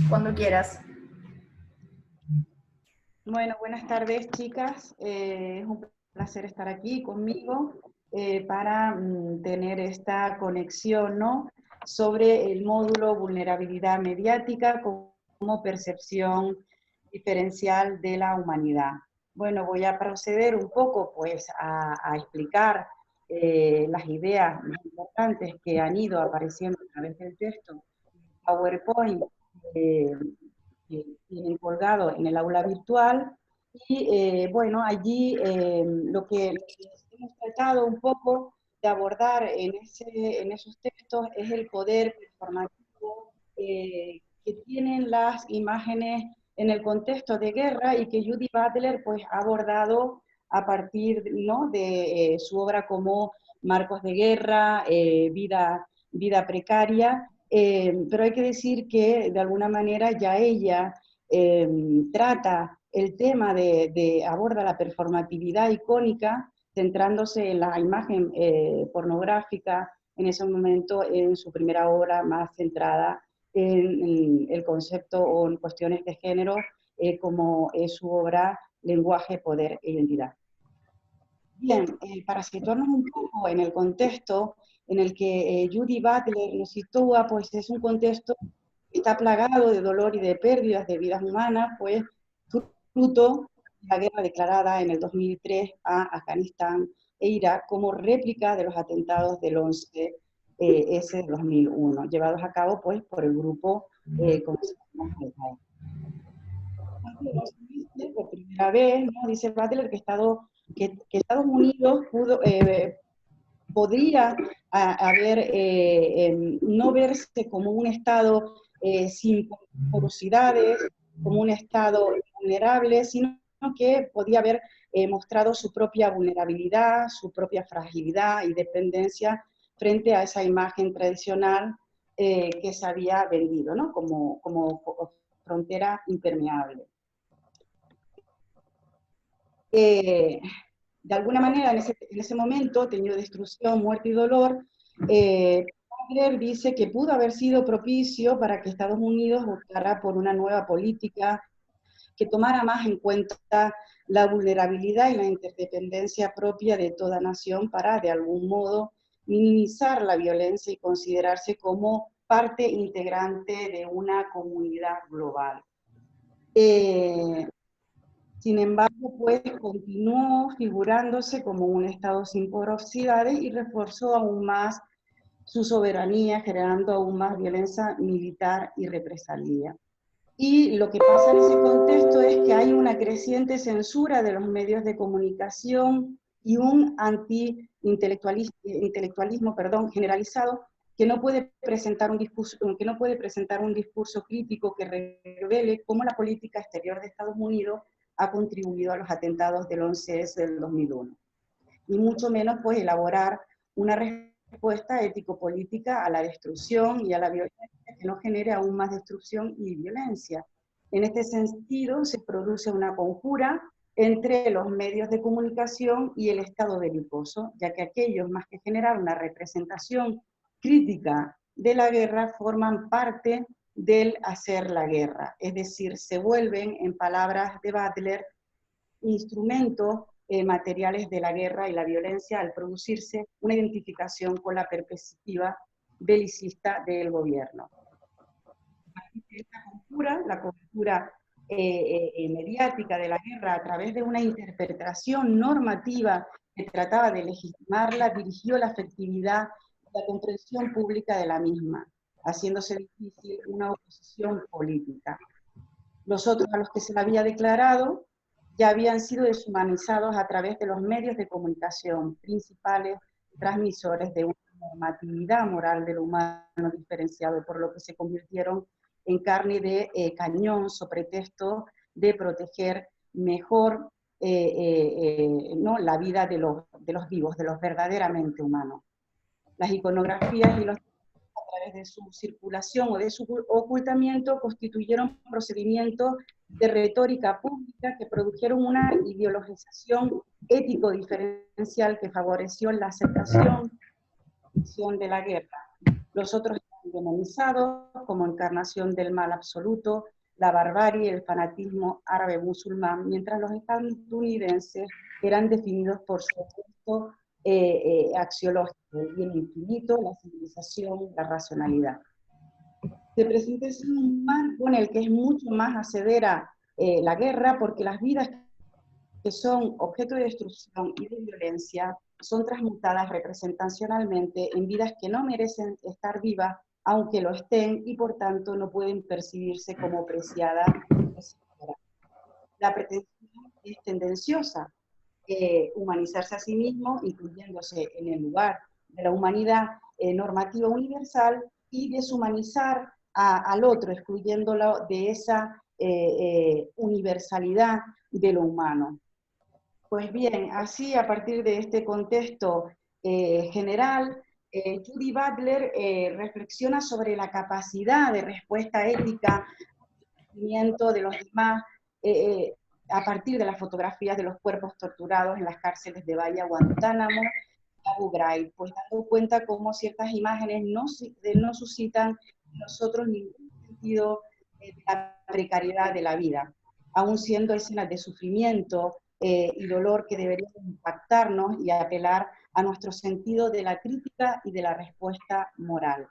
Cuando quieras. Bueno, buenas tardes, chicas. Es un placer estar aquí conmigo para tener esta conexión, ¿no? Sobre el módulo vulnerabilidad mediática como percepción diferencial de la humanidad. Bueno, voy a proceder un poco pues a explicar las ideas más importantes que han ido apareciendo a través del texto PowerPoint eh, que tienen colgado en el aula virtual. Y bueno, allí lo que hemos tratado un poco de abordar en esos textos es el poder performativo que tienen las imágenes en el contexto de guerra y que Judy Butler pues, ha abordado a partir, ¿no?, de su obra como Marcos de Guerra, vida precaria, pero hay que decir que de alguna manera ya ella trata el tema aborda la performatividad icónica, centrándose en la imagen pornográfica en ese momento en su primera obra más centrada en el concepto o en cuestiones de género, como es su obra Lenguaje, Poder e Identidad. Bien, para situarnos un poco en el contexto en el que Judy Butler nos sitúa, pues es un contexto que está plagado de dolor y de pérdidas de vidas humanas, pues fruto de la guerra declarada en el 2003 a Afganistán e Irak como réplica de los atentados del 11S de 2001, llevados a cabo pues por el grupo como se llama Al-Qaeda. Por primera vez, ¿no?, dice Butler que Estados Unidos podría no verse como un Estado sin porosidades, como un Estado vulnerable, sino que podía haber mostrado su propia vulnerabilidad, su propia fragilidad y dependencia frente a esa imagen tradicional que se había vendido, ¿no?, como frontera impermeable. De alguna manera, en ese momento, tenido destrucción, muerte y dolor, Butler dice que pudo haber sido propicio para que Estados Unidos optara por una nueva política que tomara más en cuenta la vulnerabilidad y la interdependencia propia de toda nación para, de algún modo, minimizar la violencia y considerarse como parte integrante de una comunidad global. Sin embargo, pues continuó figurándose como un Estado sin porosidades y reforzó aún más su soberanía, generando aún más violencia militar y represalia. Y lo que pasa en ese contexto es que hay una creciente censura de los medios de comunicación y un anti-intelectualismo generalizado que no puede presentar un discurso crítico que revele cómo la política exterior de Estados Unidos ha contribuido a los atentados del 11S del 2001. Y mucho menos pues elaborar una respuesta ético-política a la destrucción y a la violencia que no genere aún más destrucción y violencia. En este sentido se produce una conjura entre los medios de comunicación y el Estado belicoso, ya que aquellos, más que generar una representación crítica de la guerra, forman parte del hacer la guerra, es decir, se vuelven, en palabras de Butler, instrumentos materiales de la guerra y la violencia al producirse una identificación con la perspectiva belicista del gobierno. La cobertura mediática de la guerra a través de una interpretación normativa que trataba de legitimarla, dirigió la afectividad y la comprensión pública de la misma, haciéndose difícil una oposición política. Los otros a los que se la había declarado ya habían sido deshumanizados a través de los medios de comunicación, principales transmisores de una normatividad moral de lo humano diferenciado, por lo que se convirtieron en carne de cañón sobre pretexto de proteger mejor ¿no?, la vida de los vivos, de los verdaderamente humanos. Las iconografías y los a través de su circulación o de su ocultamiento constituyeron procedimientos de retórica pública que produjeron una ideologización ético-diferencial que favoreció la aceptación de la guerra. Los otros demonizados como encarnación del mal absoluto, la barbarie, el fanatismo árabe musulmán, mientras los estadounidenses eran definidos por su opuesto axiológico, el bien infinito, la civilización, la racionalidad. Se presenta un marco en el que es mucho más asedera la guerra, porque las vidas que son objeto de destrucción y de violencia son transmutadas representacionalmente en vidas que no merecen estar vivas, aunque lo estén, y por tanto no pueden percibirse como preciadas. La pretensión es tendenciosa, humanizarse a sí mismo, incluyéndose en el lugar de la humanidad normativa universal, y deshumanizar al otro, excluyéndolo de esa universalidad de lo humano. Pues bien, así a partir de este contexto general, Judy Butler reflexiona sobre la capacidad de respuesta ética de los demás a partir de las fotografías de los cuerpos torturados en las cárceles de Bahía, Guantánamo, Abu Ghraib, pues dando cuenta cómo ciertas imágenes no suscitan en nosotros ningún sentido de la precariedad de la vida, aún siendo escenas de sufrimiento y dolor que deberían impactarnos y apelar a nuestro sentido de la crítica y de la respuesta moral.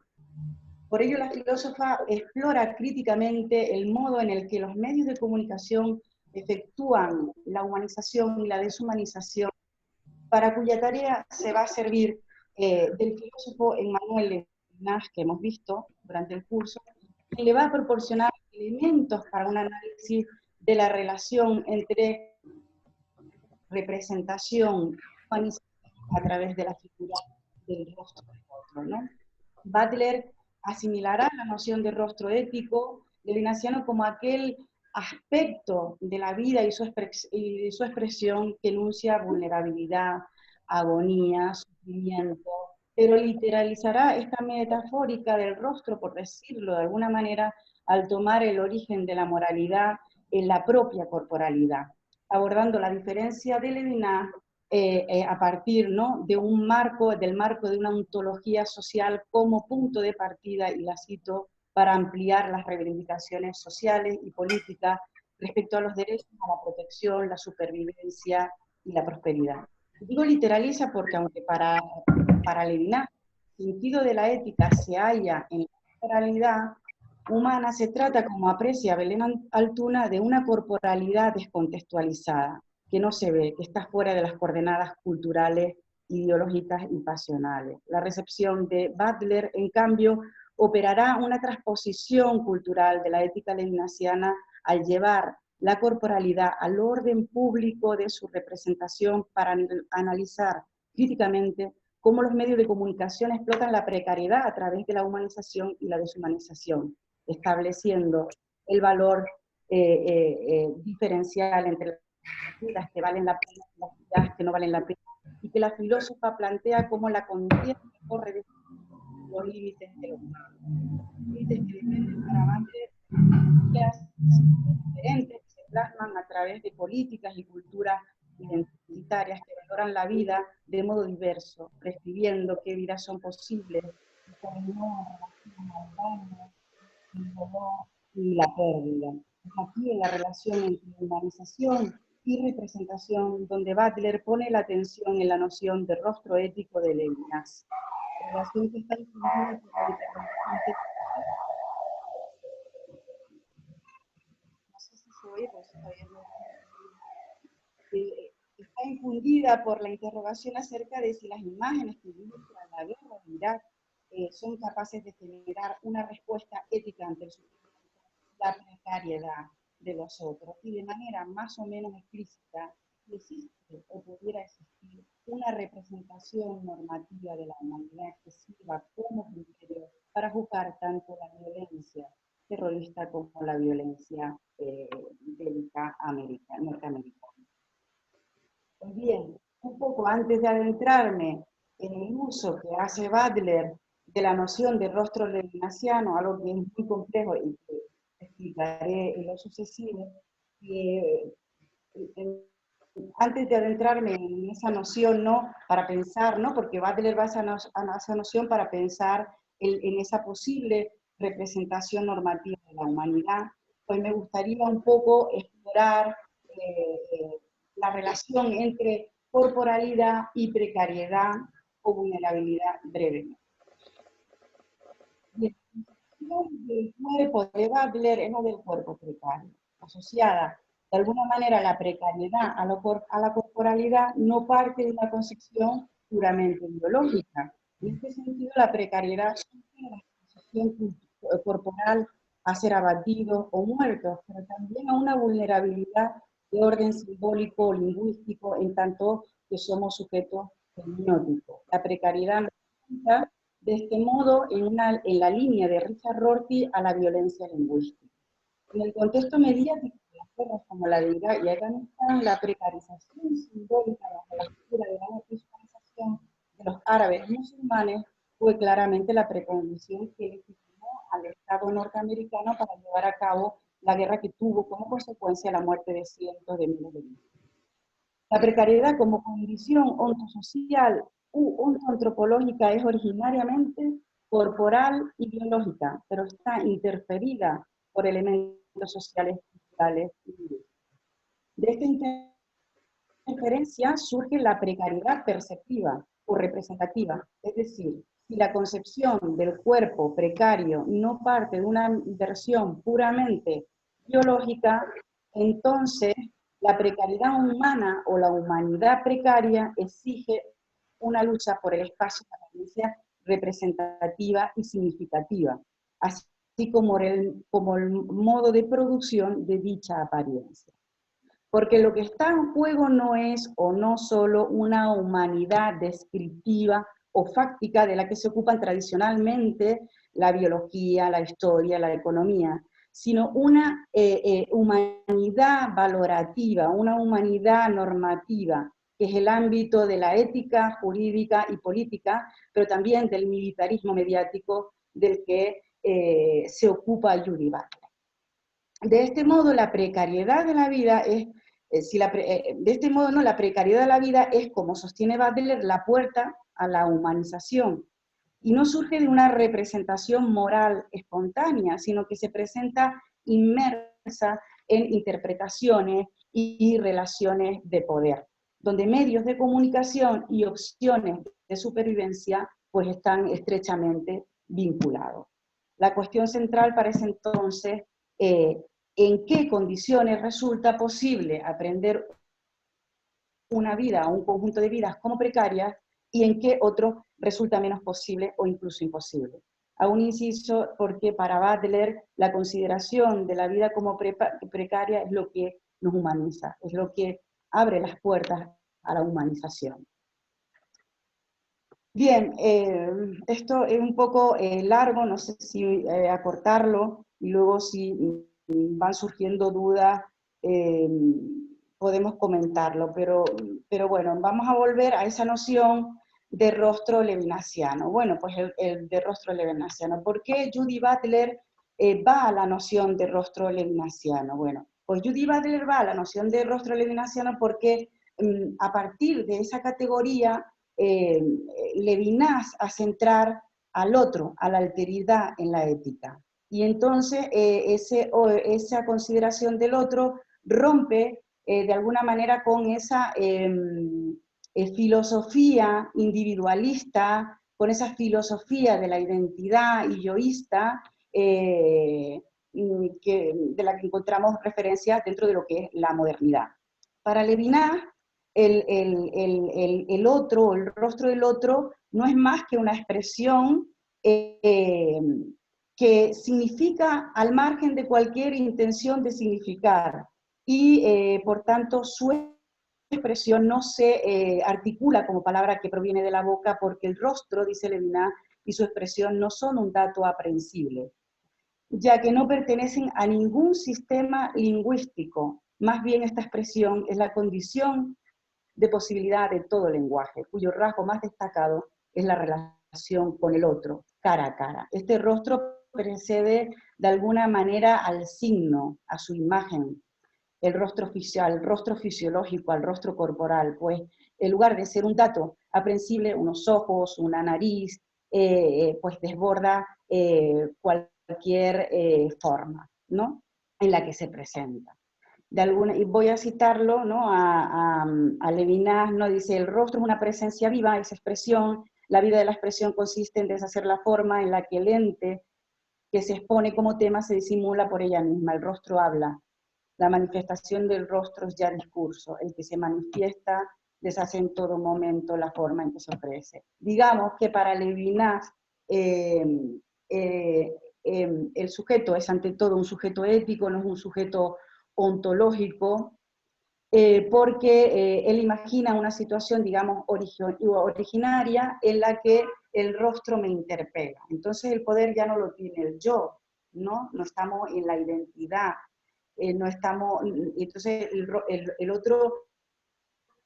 Por ello, la filósofa explora críticamente el modo en el que los medios de comunicación efectúan la humanización y la deshumanización, para cuya tarea se va a servir del filósofo Emmanuel Levinas, que hemos visto durante el curso, que le va a proporcionar elementos para un análisis de la relación entre representación y humanización a través de la figura del rostro del otro, ¿no? Butler asimilará la noción de rostro ético levinasiano como aquel aspecto de la vida y su expresión que enuncia vulnerabilidad, agonía, sufrimiento, pero literalizará esta metafórica del rostro, por decirlo de alguna manera, al tomar el origen de la moralidad en la propia corporalidad, abordando la diferencia de Levinas a partir, ¿no?, de un marco, del marco de una ontología social como punto de partida, y la cito, para ampliar las reivindicaciones sociales y políticas respecto a los derechos a la protección, la supervivencia y la prosperidad. Digo literaliza porque aunque para Levinas el sentido de la ética se halla en la corporalidad humana, se trata, como aprecia Belén Altuna, de una corporalidad descontextualizada, que no se ve, que está fuera de las coordenadas culturales, ideológicas y pasionales. La recepción de Butler, en cambio, operará una transposición cultural de la ética levinasiana al llevar la corporalidad al orden público de su representación, para analizar críticamente cómo los medios de comunicación explotan la precariedad a través de la humanización y la deshumanización, estableciendo el valor diferencial entre las vidas que valen la pena y las vidas que no valen la pena, y que la filósofa plantea como la contienda corre de los límites de lo humano. Límites que dependen para Butler diferentes que se plasman a través de políticas y culturas identitarias que valoran la vida de modo diverso, prescribiendo qué vidas son posibles y cuáles no, en relación al daño, el dolor y la pérdida. Es aquí en la relación entre humanización y representación donde Butler pone la atención en la noción de rostro ético de Levinas. Relación que está influida por la intervención. No sé si se oye, pero está infundida por la interrogación acerca de si las imágenes que ilustran la guerra de Irak son capaces de generar una respuesta ética ante el sufrimiento, la precariedad de los otros, y de manera más o menos explícita, existe o pudiera existir una representación normativa de la humanidad que sirva como criterio para juzgar tanto la violencia terrorista como la violencia bélica norteamericana. Pues bien, un poco antes de adentrarme en el uso que hace Butler de la noción de rostro levinasiano, algo que es muy complejo y que explicaré en lo sucesivo, antes de adentrarme en esa noción, ¿no?, para pensar, ¿no?, porque Butler va a esa noción para pensar en esa posible representación normativa de la humanidad, pues me gustaría un poco explorar la relación entre corporalidad y precariedad o vulnerabilidad brevemente. La definición del cuerpo de Butler es la del cuerpo precario, asociada de alguna manera la precariedad a la corporalidad no parte de una concepción puramente biológica. En este sentido, la precariedad surge de la concepción corporal a ser abatidos o muertos, pero también a una vulnerabilidad de orden simbólico o lingüístico en tanto que somos sujetos semióticos. La precariedad representa de este modo en la línea de Richard Rorty a la violencia lingüística. En el contexto mediático de las guerras como la de Irak y Afganistán, la precarización simbólica bajo la figura de la visualización de los árabes musulmanes fue claramente la precondición que legitimó al Estado norteamericano para llevar a cabo la guerra que tuvo como consecuencia la muerte de cientos de miles de víctimas. La precariedad como condición ontosocial u ontoantropológica es originariamente corporal y biológica, pero está interferida por elementos sociales, culturales y lingüísticos. De esta interferencia surge la precariedad perceptiva o representativa, es decir, si la concepción del cuerpo precario no parte de una versión puramente biológica, entonces la precariedad humana o la humanidad precaria exige una lucha por el espacio de la apariencia representativa y significativa, así como el modo de producción de dicha apariencia. Porque lo que está en juego no es o no solo una humanidad descriptiva o fáctica de la que se ocupan tradicionalmente la biología, la historia, la economía, sino una humanidad valorativa, una humanidad normativa, que es el ámbito de la ética jurídica y política, pero también del militarismo mediático del que se ocupa Judy Butler. De este modo, la precariedad de la vida es, de este modo, no, la precariedad de la vida es, como sostiene Butler, la puerta a la humanización. Y no surge de una representación moral espontánea, sino que se presenta inmersa en interpretaciones y relaciones de poder, donde medios de comunicación y opciones de supervivencia pues están estrechamente vinculados. La cuestión central parece entonces en qué condiciones resulta posible aprender una vida o un conjunto de vidas como precarias y en qué otro resulta menos posible o incluso imposible. Hago un inciso porque para Butler la consideración de la vida como precaria es lo que nos humaniza, es lo que abre las puertas a la humanización. Bien, esto es un poco largo, no sé si acortarlo y luego si van surgiendo dudas podemos comentarlo, pero bueno, vamos a volver a esa noción de rostro levinasiano. Bueno, pues el de rostro levinasiano. ¿Por qué Judy Butler va a la noción de rostro levinasiano? Bueno, pues Judy Butler va a la noción de rostro levinasiano porque a partir de esa categoría Levinas a centrar al otro, a la alteridad en la ética. Y entonces esa consideración del otro rompe de alguna manera con esa filosofía individualista, con esa filosofía de la identidad y yoísta de la que encontramos referencias dentro de lo que es la modernidad. Para Levinas, el otro, el rostro del otro, no es más que una expresión que significa al margen de cualquier intención de significar y por tanto su expresión no se articula como palabra que proviene de la boca porque el rostro, dice Levinas, y su expresión no son un dato aprehensible, ya que no pertenecen a ningún sistema lingüístico. Más bien esta expresión es la condición de posibilidad de todo lenguaje, cuyo rasgo más destacado es la relación con el otro, cara a cara. Este rostro precede de alguna manera al signo, a su imagen, el rostro oficial, el rostro fisiológico, al rostro corporal, pues en lugar de ser un dato aprensible, unos ojos, una nariz, pues desborda cualquier forma, ¿no?, en la que se presenta. Y voy a citarlo, ¿no?, a Levinas, ¿no?, dice: el rostro es una presencia viva, es expresión, la vida de la expresión consiste en deshacer la forma en la que el ente que se expone como tema se disimula por ella misma. El rostro habla, la manifestación del rostro es ya discurso, el que se manifiesta deshace en todo momento la forma en que se ofrece. Digamos que para Levinas el sujeto es ante todo un sujeto ético, no es un sujeto ontológico, porque él imagina una situación, digamos, originaria en la que el rostro me interpela. Entonces el poder ya no lo tiene el yo, ¿no? No estamos en la identidad, no estamos, entonces el otro,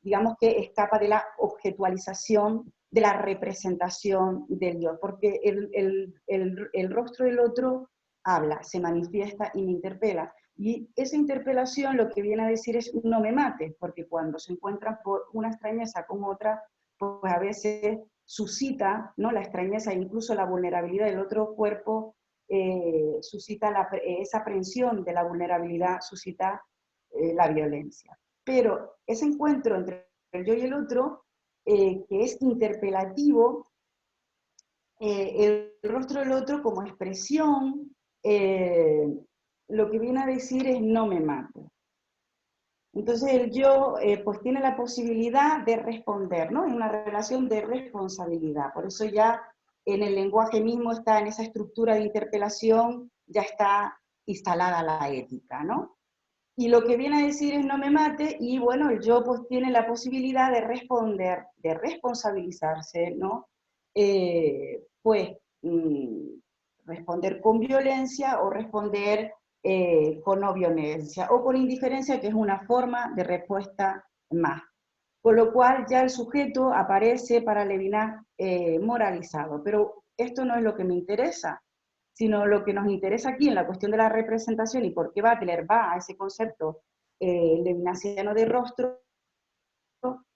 digamos que escapa de la objetualización, de la representación del yo, porque el rostro del otro habla, se manifiesta y me interpela. Y esa interpelación lo que viene a decir es no me mates, porque cuando se encuentran por una extrañeza con otra, pues a veces suscita, ¿no?, la extrañeza e incluso la vulnerabilidad del otro cuerpo, suscita esa aprensión de la vulnerabilidad, suscita la violencia. Pero ese encuentro entre el yo y el otro, que es interpelativo, el rostro del otro como expresión, lo que viene a decir es no me mato. Entonces el yo pues tiene la posibilidad de responder, ¿no? En una relación de responsabilidad. Por eso ya en el lenguaje mismo está, en esa estructura de interpelación, ya está instalada la ética, ¿no? Y lo que viene a decir es no me mate, y bueno, el yo pues tiene la posibilidad de responder, de responsabilizarse, ¿no? Pues responder con violencia o responder con no violencia, o con indiferencia, que es una forma de respuesta más. Con lo cual ya el sujeto aparece para Levinas moralizado, pero esto no es lo que me interesa, sino lo que nos interesa aquí en la cuestión de la representación y por qué Butler va a ese concepto levinasiano de rostro,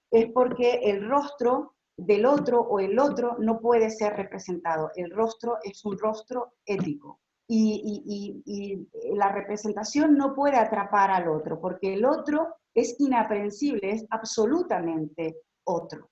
es porque el rostro del otro o el otro no puede ser representado. El rostro es un rostro ético. Y la representación no puede atrapar al otro, porque el otro es inaprehensible, es absolutamente otro.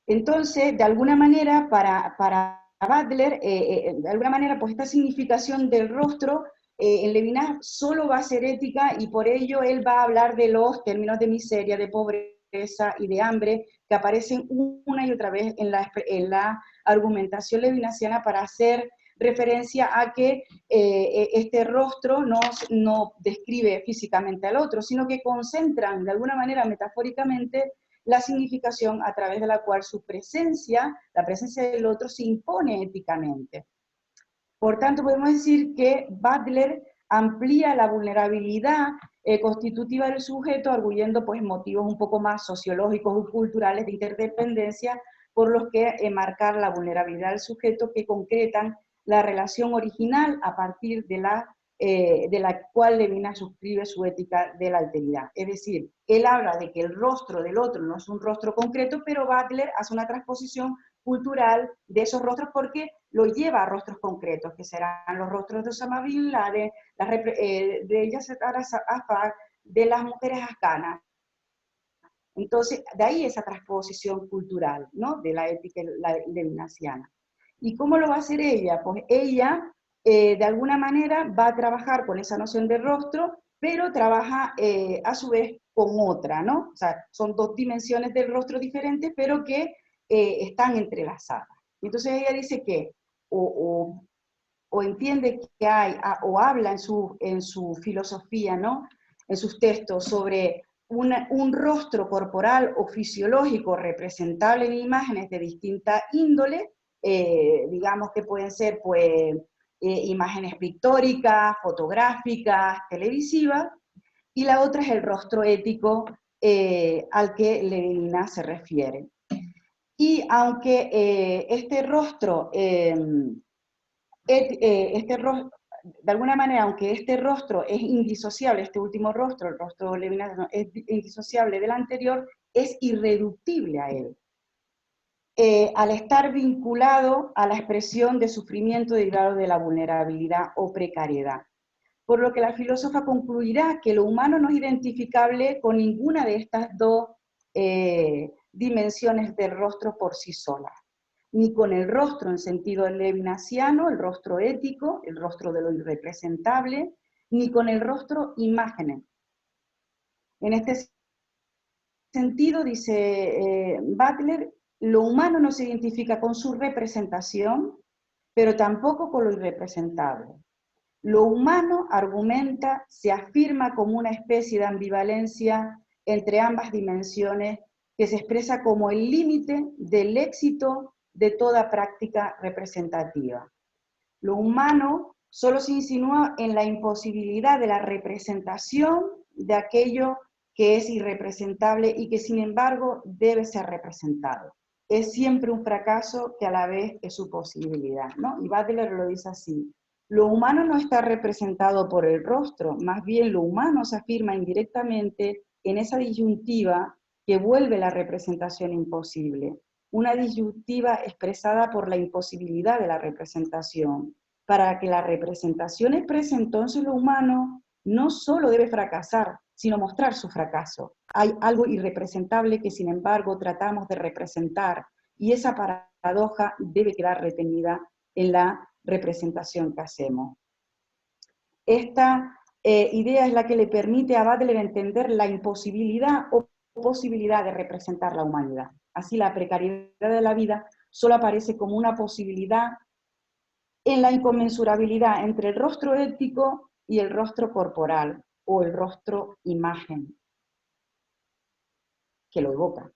Entonces, de alguna manera, para Butler, de alguna manera, pues esta significación del rostro en Levinas solo va a ser ética, y por ello él va a hablar de los términos de miseria, de pobreza y de hambre que aparecen una y otra vez en la argumentación levinasiana, para hacer referencia a que este rostro no describe físicamente al otro, sino que concentran de alguna manera metafóricamente la significación a través de la cual su presencia, la presencia del otro, se impone éticamente. Por tanto, podemos decir que Butler amplía la vulnerabilidad constitutiva del sujeto, arguyendo pues motivos un poco más sociológicos y culturales de interdependencia, por los que marcar la vulnerabilidad del sujeto, que concretan la relación original a partir de la cual Levinas suscribe su ética de la alteridad. Es decir, él habla de que el rostro del otro no es un rostro concreto, pero Butler hace una transposición cultural de esos rostros porque lo lleva a rostros concretos, que serán los rostros de Osama Bin Laden, de Yasser Arafat, de las mujeres afganas. Entonces, de ahí esa transposición cultural, ¿no?, de la ética levinasiana. ¿Y cómo lo va a hacer ella? Pues ella, de alguna manera, va a trabajar con esa noción de rostro, pero trabaja a su vez con otra, ¿no? O sea, son dos dimensiones del rostro diferentes, pero que están entrelazadas. Entonces ella dice que o entiende que hay, o habla en su filosofía, ¿no?, en sus textos, sobre un rostro corporal o fisiológico representable en imágenes de distinta índole, digamos que pueden ser pues imágenes pictóricas, fotográficas, televisivas, y la otra es el rostro ético al que Levinas se refiere. Y aunque este rostro, de alguna manera, aunque este rostro es indisociable, este último rostro, el rostro levinasiano, es indisociable del anterior, es irreductible a él. al estar vinculado a la expresión de sufrimiento derivado de la vulnerabilidad o precariedad. Por lo que la filósofa concluirá que lo humano no es identificable con ninguna de estas dos dimensiones del rostro por sí solas, ni con el rostro en sentido levinasiano, el rostro ético, el rostro de lo irrepresentable, ni con el rostro imágenes. En este sentido, dice Butler, lo humano no se identifica con su representación, pero tampoco con lo irrepresentable. Lo humano, argumenta, se afirma como una especie de ambivalencia entre ambas dimensiones que se expresa como el límite del éxito de toda práctica representativa. Lo humano solo se insinúa en la imposibilidad de la representación de aquello que es irrepresentable y que sin embargo debe ser representado. Es siempre un fracaso que a la vez es su posibilidad, ¿no? Y Butler lo dice así: lo humano no está representado por el rostro, más bien lo humano se afirma indirectamente en esa disyuntiva que vuelve la representación imposible, una disyuntiva expresada por la imposibilidad de la representación. Para que la representación exprese entonces lo humano, no solo debe fracasar, sino mostrar su fracaso. Hay algo irrepresentable que sin embargo tratamos de representar, y esa paradoja debe quedar retenida en la representación que hacemos. Esta idea es la que le permite a Butler entender la imposibilidad o posibilidad de representar la humanidad. Así, la precariedad de la vida solo aparece como una posibilidad en la inconmensurabilidad entre el rostro ético y el rostro corporal, o el rostro imagen, que lo evoca.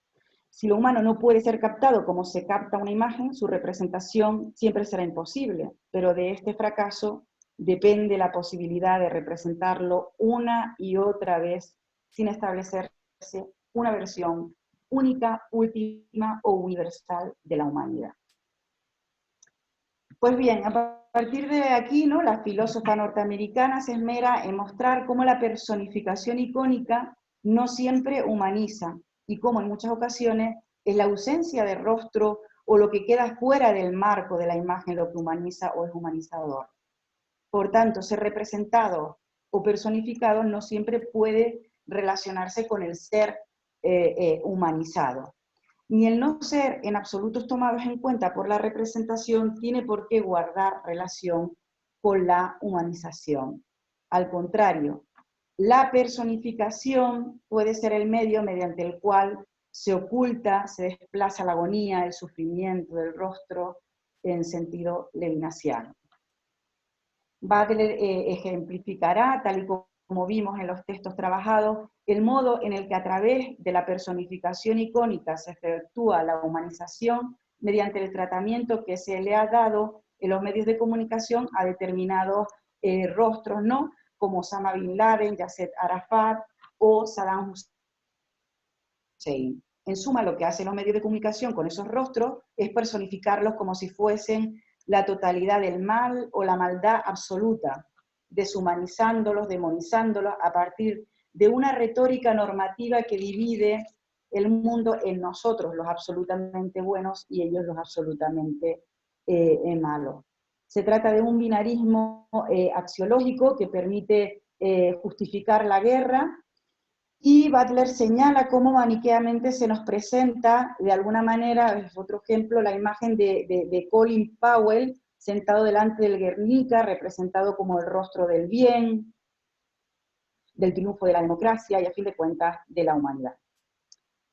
Si lo humano no puede ser captado como se capta una imagen, su representación siempre será imposible, pero de este fracaso depende la posibilidad de representarlo una y otra vez sin establecerse una versión única, última o universal de la humanidad. Pues bien, a partir de aquí, ¿no?, la filósofa norteamericana se esmera en mostrar cómo la personificación icónica no siempre humaniza, y cómo en muchas ocasiones es la ausencia de rostro o lo que queda fuera del marco de la imagen lo que humaniza o es humanizador. Por tanto, ser representado o personificado no siempre puede relacionarse con el ser humanizado. Ni el no ser en absolutos tomados en cuenta por la representación tiene por qué guardar relación con la humanización. Al contrario, la personificación puede ser el medio mediante el cual se oculta, se desplaza la agonía, el sufrimiento del rostro en sentido levinasiano. Butler ejemplificará, tal y como vimos en los textos trabajados, el modo en el que a través de la personificación icónica se efectúa la humanización mediante el tratamiento que se le ha dado en los medios de comunicación a determinados rostros, ¿no?, como Osama Bin Laden, Yasser Arafat o Saddam Hussein. En suma, lo que hacen los medios de comunicación con esos rostros es personificarlos como si fuesen la totalidad del mal o la maldad absoluta, deshumanizándolos, demonizándolos a partir de una retórica normativa que divide el mundo en nosotros, los absolutamente buenos, y ellos los absolutamente malos. Se trata de un binarismo axiológico que permite justificar la guerra, y Butler señala cómo maniqueamente se nos presenta, de alguna manera, es otro ejemplo, la imagen de Colin Powell sentado delante del Guernica, representado como el rostro del bien, del triunfo de la democracia y, a fin de cuentas, de la humanidad.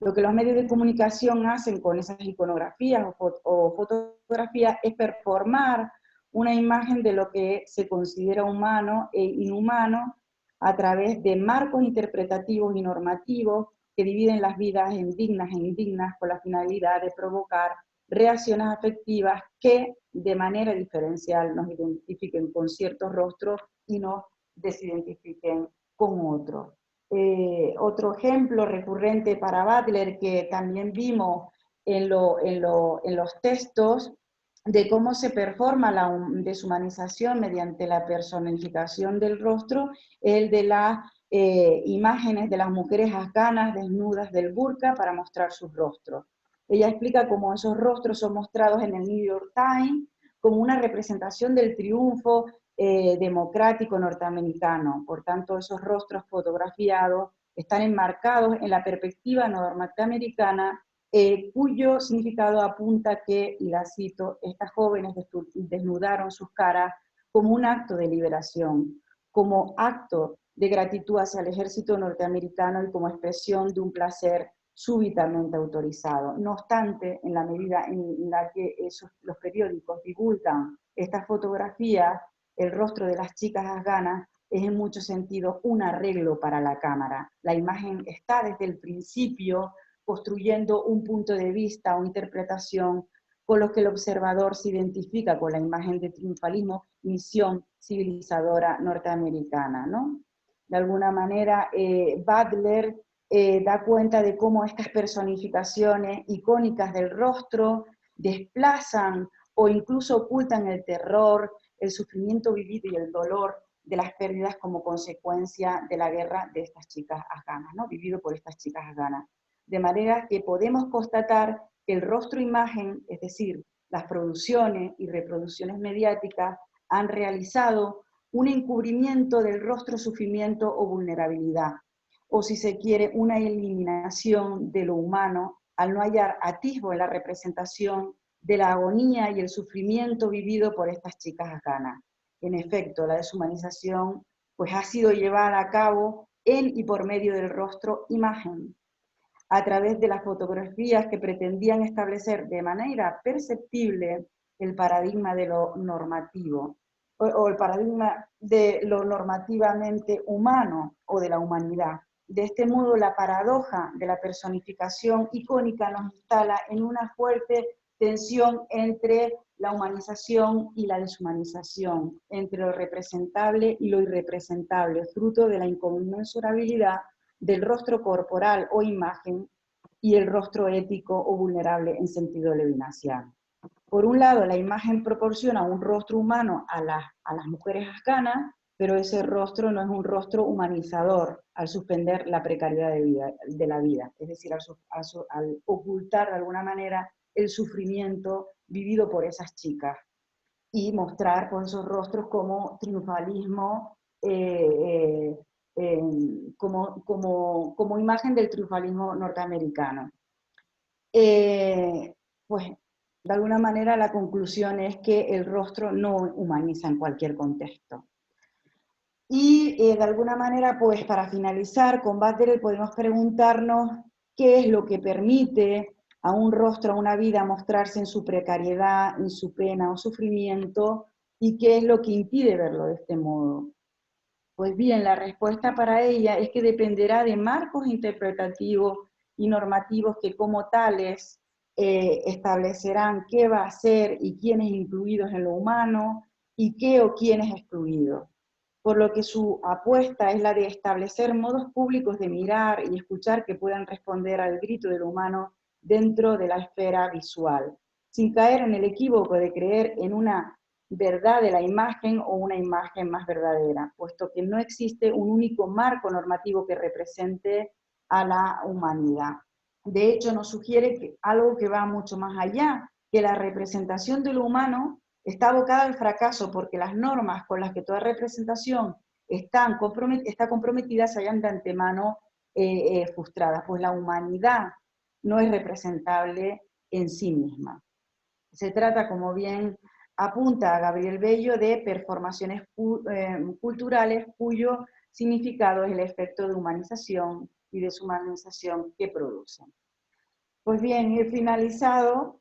Lo que los medios de comunicación hacen con esas iconografías o fotografías es performar una imagen de lo que se considera humano e inhumano a través de marcos interpretativos y normativos que dividen las vidas en dignas e indignas con la finalidad de provocar reacciones afectivas que de manera diferencial nos identifiquen con ciertos rostros y nos desidentifiquen con otros. Otro ejemplo recurrente para Butler que también vimos en los textos de cómo se performa la deshumanización mediante la personificación del rostro, el de las imágenes de las mujeres afganas desnudas del burka para mostrar sus rostros. Ella explica cómo esos rostros son mostrados en el New York Times como una representación del triunfo democrático norteamericano. Por tanto, esos rostros fotografiados están enmarcados en la perspectiva norteamericana, cuyo significado apunta que, y la cito, estas jóvenes desnudaron sus caras como un acto de liberación, como acto de gratitud hacia el ejército norteamericano y como expresión de un placer súbitamente autorizado. No obstante, en la medida en la que los periódicos divulgan estas fotografías, el rostro de las chicas afganas es en muchos sentidos un arreglo para la cámara. La imagen está desde el principio construyendo un punto de vista o interpretación con lo que el observador se identifica con la imagen de triunfalismo, misión civilizadora norteamericana, ¿no? De alguna manera, Butler da cuenta de cómo estas personificaciones icónicas del rostro desplazan o incluso ocultan el terror, el sufrimiento vivido y el dolor de las pérdidas como consecuencia de la guerra de estas chicas afganas, ¿no? Vivido por estas chicas afganas. De manera que podemos constatar que el rostro-imagen, es decir, las producciones y reproducciones mediáticas, han realizado un encubrimiento del rostro sufrimiento o vulnerabilidad, o si se quiere, una eliminación de lo humano al no hallar atisbo en la representación de la agonía y el sufrimiento vivido por estas chicas afganas. En efecto, la deshumanización pues, ha sido llevada a cabo en y por medio del rostro-imagen, a través de las fotografías que pretendían establecer de manera perceptible el paradigma de lo normativo, o el paradigma de lo normativamente humano o de la humanidad. De este modo, la paradoja de la personificación icónica nos instala en una fuerte tensión entre la humanización y la deshumanización, entre lo representable y lo irrepresentable, fruto de la inconmensurabilidad del rostro corporal o imagen y el rostro ético o vulnerable en sentido levinasiano. Por un lado, la imagen proporciona un rostro humano a las mujeres afganas, pero ese rostro no es un rostro humanizador al suspender la precariedad de la vida, es decir, al ocultar de alguna manera el sufrimiento vivido por esas chicas y mostrar pues, esos rostros como triunfalismo, como imagen del triunfalismo norteamericano. Pues de alguna manera la conclusión es que el rostro no humaniza en cualquier contexto. Y de alguna manera, pues para finalizar, con Butler podemos preguntarnos qué es lo que permite a un rostro, a una vida, mostrarse en su precariedad, en su pena o sufrimiento, y qué es lo que impide verlo de este modo. Pues bien, la respuesta para ella es que dependerá de marcos interpretativos y normativos que como tales establecerán qué va a ser y quiénes incluidos en lo humano y qué o quiénes excluidos. Por lo que su apuesta es la de establecer modos públicos de mirar y escuchar que puedan responder al grito de lo humano dentro de la esfera visual, sin caer en el equívoco de creer en una verdad de la imagen o una imagen más verdadera, puesto que no existe un único marco normativo que represente a la humanidad. De hecho, nos sugiere algo que va mucho más allá, que la representación de lo humano está abocada al fracaso porque las normas con las que toda representación está comprometida se hayan de antemano frustradas, pues la humanidad no es representable en sí misma. Se trata, como bien apunta a Gabriel Bello, de performaciones culturales cuyo significado es el efecto de humanización y deshumanización que producen. Pues bien, he finalizado.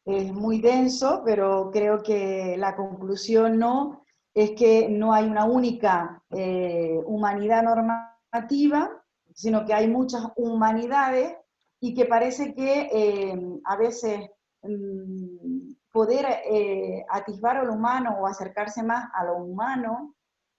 Es muy denso, pero creo que la conclusión no es que no hay una única humanidad normativa, sino que hay muchas humanidades y que parece que a veces poder atisbar a lo humano o acercarse más a lo humano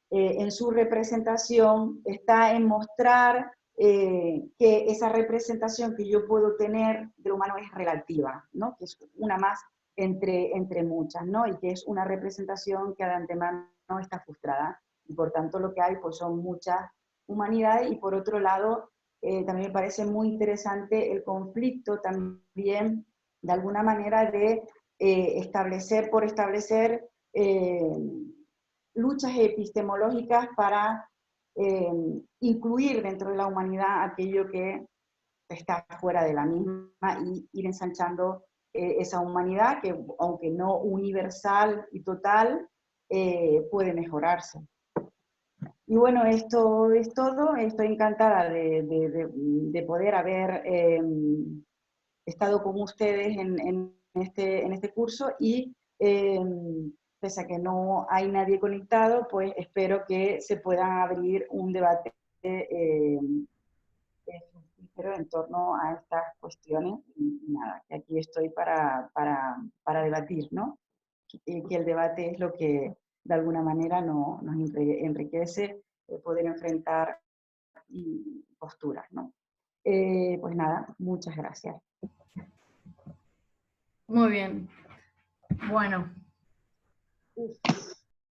en su representación está en mostrar que esa representación que yo puedo tener de lo humano es relativa, ¿no? Que es una más entre muchas, ¿no? Y que es una representación que de antemano está frustrada. Y por tanto lo que hay pues, son muchas humanidades y por otro lado también me parece muy interesante el conflicto también, de alguna manera, de establecer por establecer luchas epistemológicas para incluir dentro de la humanidad aquello que está fuera de la misma y ir ensanchando esa humanidad que, aunque no universal y total, puede mejorarse. Y bueno, esto es todo. Estoy encantada de poder haber estado con ustedes en este curso y pese a que no hay nadie conectado, pues espero que se pueda abrir un debate pero en torno a estas cuestiones y nada, que aquí estoy para debatir, ¿no? Que el debate es lo que de alguna manera nos enriquece poder enfrentar posturas, ¿no? Pues nada, muchas gracias. Muy bien. Bueno. Uf.